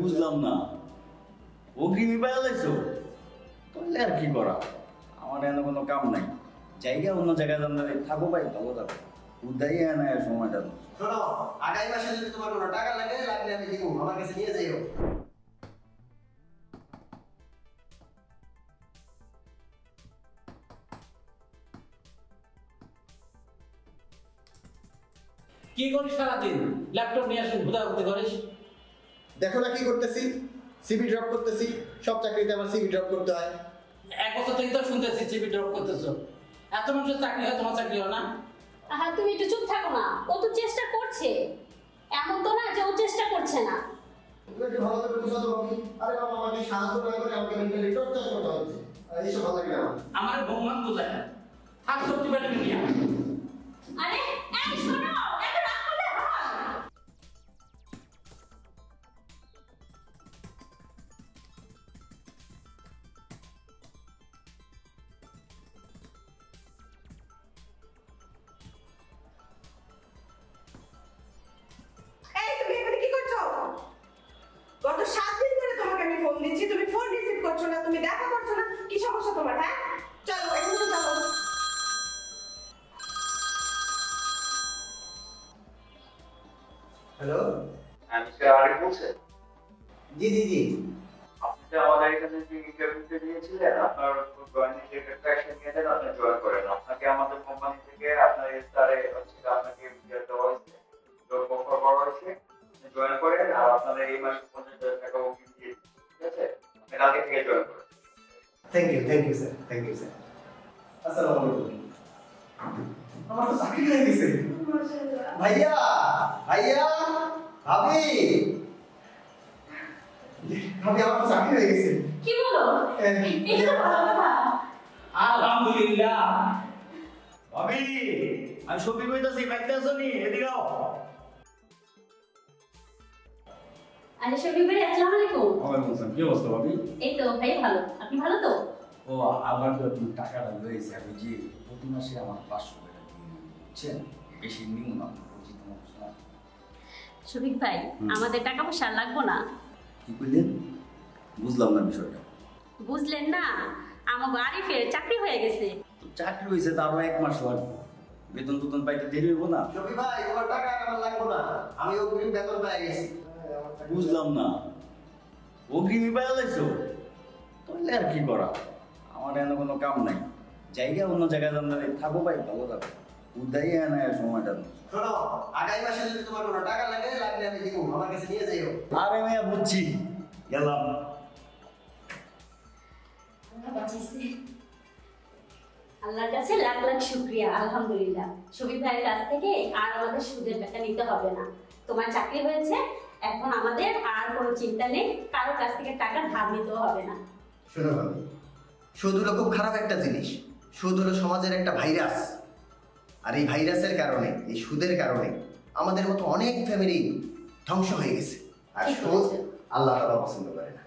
বুঝলাম না, অগ্রিমি পাইয়া লাইছো? তাহলে আর কি করা, আমার এনে কোনো কাম নাই। জায়গা অন্য জায়গায় জানলে থাকো ভাই, ভালো থাকো। উদাই না সময়টা। শোনো, আগামী মাসে যদি তোমার কোনো টাকা লাগে লাগলে আমি দিব, আমার কাছে নিয়ে যাইও। কি করিস সারাদিন? ল্যাপটপ নিয়ে আসেন ঘুরাঘুরি করিস? দেখো না কি করতেছি, সিভি ড্রপ করতেছি। সব চাকরিতে আমার সিভি ড্রপ করতে হয়। এক বছর থেকে তো শুনতেছি সিভি ড্রপ করতেছো। এত মানুষের চাকরি হয়, তোমার চাকরি হয় না? হ্যাঁ, তুমি একটু চুপ থাকো না। ও তো চেষ্টা করছে, এমন তো না যে ও চেষ্টা করছে না। তুমি একটু ভালো করে বুঝাতে হবে। আরে বাবা, আমাকে সাহায্য না করে আমাকে মেন্টালি টর্চার করতে হচ্ছে। এইসব ভালো লাগে না আমার ভগবান বোঝায় না। থাক সত্যি বেটা নিয়ে। আরে এই শোনো, এত রাগ করলে হয়? এই তুমি এখানে কি করছো? গত 7 দিন ধরে তোমাকে আমি ফোন দিচ্ছি, তুমি ফোন রিসিভ করছো না, তুমি দেখা করছো না। কি সমস্যা তোমার? হ্যাঁ, চলো এখান থেকে চলো। হ্যালো, মিস্টার আরিফ বলছেন? জি জি জি। আপনি যে আমাদের এখানে যে ইন্টারভিউতে দিয়েছিলেন, আপনার জয়েনিং লেটারটা এসে নিয়ে দেন, আপনি জয়েন করেন। আপনাকে আমাদের কোম্পানি থেকে আপনার স্টারে হচ্ছে আপনাকে দেওয়া হয়েছে, জব অফার করা হয়েছে। আপনি জয়েন করেন, আর আপনাদের এই মাসে 50,000 টাকা অগ্রিম দিয়ে দিচ্ছি, ঠিক আছে? আপনি কালকে থেকে জয়েন করেন। Thank you sir, thank you sir. আসসালামু আলাইকুম। আমার তো চাকরি হয়ে গেছে। ভাইয়া, ভাইয়া, ভাবি, ভাবি, আমার তো চাকরি হয়ে গেছে। কি বলো? এটা তো ভালো কথা। আলহামদুলিল্লাহ। ভাবি, আমি শফিক হইতাছি, বাইতে আছো নি? এদিকে আও। আরে শফিক ভাই, আসসালামু আলাইকুম। ওয়ালাইকুম আসসালাম। কি অবস্থা ভাবি? এই তো ভাই ভালো, আপনি ভালো তো? ও, আবার তো তুমি টাকাটা লইছে। আমি যে প্রতি মাসে আমার 500 টাকা দিয়ে নিই, বুঝছেন? বেশি নিব না, বুঝি তোমার না। শফিক ভাই, আমাদের টাকা পয়সা লাগবে না। কি কইলেন? বুঝলাম না বিষয়টা। বুঝলেন না, আমার আরিফের চাকরি হয়ে গেছে। তো চাকরি হইছে, তো আরো 1 মাস লাগবে। বেতন টেতন পাইতে দেরি হইব না? শফি ভাই, তোমার টাকা আমার লাগবে না, আমি অগ্রিম বেতন পেয়ে গেছি। বুঝলাম না, অগ্রিমি পাইয়া লাইছো? তাহলে আর কি করা, আমার এনে কোনো কাম নাই। জায়গা অন্য জায়গায় জানলে থাকো ভাই, ভালো থাকো। উদাই না সময়টা। শোনো, আগামী মাসে যদি তোমার কোনো টাকা লাগে লাগলে আমি দিব, আমার কাছে নিয়ে যাইও। আরে মেয়া, বুঝছি, গেলাম। আল্লাহর কাছে লাখ লাখ শুকরিয়া, আলহামদুলিল্লাহ। শফিক ভাইয়ের কাছ থেকে আর আমাদের সুদের টাকা নিতে হবে না। তোমার চাকরি হয়েছে, এখন আমাদের আর কোনো চিন্তা নেই, কারোর কাছ থেকে টাকা ধার নিতেও হবে না। শোনো ভাবি, সুদ হলো খুব খারাপ একটা জিনিস। সুদ হলো সমাজের একটা ভাইরাস। আর এই ভাইরাসের কারণে, এই সুদের কারণে আমাদের মতো অনেক ফ্যামিলি ধ্বংস হয়ে গেছে। আর ঠিক সুদ বলেছেন। আল্লাহ তাআলা পছন্দ করে না।